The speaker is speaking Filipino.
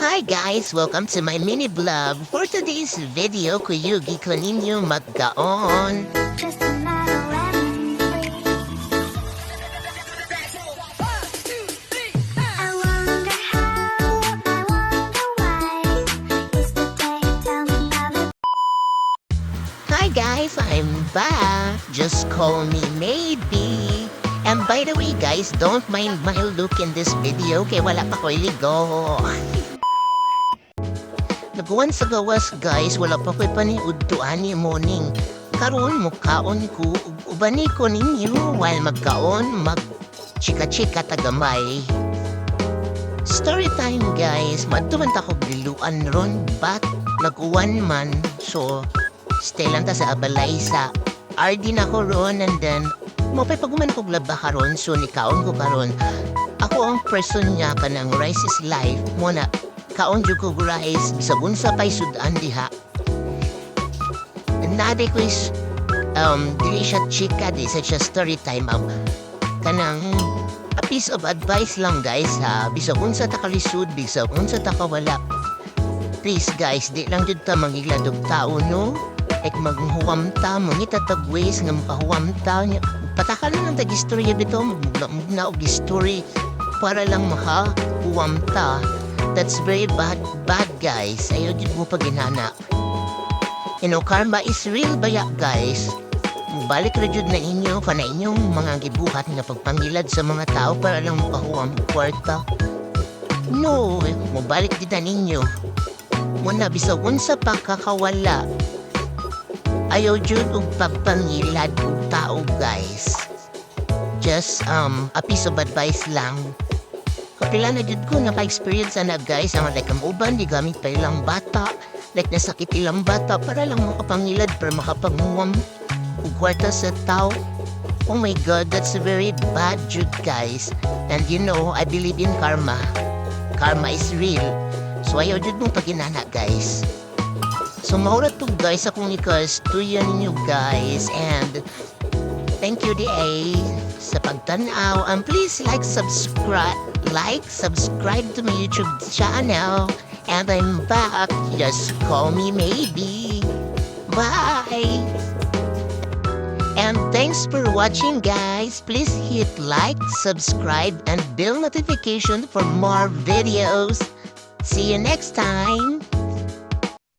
Hi guys! Welcome to my mini vlog. For today's video, kuyugi ko ninyo magkaon. Just another lemon tree. I wonder how, I wonder why. Is the day tell me how the Hi guys! I'm back! Just call me maybe. And by the way guys, don't mind my look in this video kaya wala pa ko'y ligo. Nagawan sa gawas guys, wala pa ko'y paniudtuan ni morning. Karon mukhaon ko, ubani ko ninyo while magkaon, mag-chika-chika tagamay. Story time guys, madtuman ta ko giluan ron, but nag-uwan man, so stay lang ta sa Abalaysa. RD na ko ron and then, mapay paguman ko glaba karon, so nikaon ko karon. Ako ang person niya ka ng rice is life, muna kaon jud ko rice, bisag unsa pay sudan diha. Nade ko is, dili siya chika, di siya story time. Kanang, a piece of advice lang guys ha, bisag unsa ta kalisud, bisag unsa ta kawala. Please guys, di lang jud ta mangiladog tao no? Like maghuwam ta, mangita tagways nga makahuwam ta. Pataka lang ng tag-istorya dito, magmugna og story para lang makahuwam ta. That's very bad guys. Ayaw jud mo paginana. You know, karma is real baya guys. Balik ra jud na inyo kana inyong mga gibuhat nga pagpangilad sa mga tao para lang makahuwam kwarta. No, mobalik din na ninyo. Muna bisag unsa pa kakawala. Ayaw jud og pagpangilad og tao guys. Just a piece of advice lang. Kapila na jud ko naka-experience na guys, ang like ang uban di gamit pa ilang bata, like nasakit ilang bata para lang makapangilad, para makapanguwam og kwarta sa tao. Oh my god, that's very bad jud guys. And you know, I believe in karma. Karma is real. So ayaw jud mong paginana guys. So maura to guys akong ikastuyan ninyo guys, and thank you DA sa pagtanaw, and please subscribe to my YouTube channel, and I'm back, just call me maybe. Bye. And thanks for watching guys. Please hit like, subscribe, and bell notification for more videos. See you next time.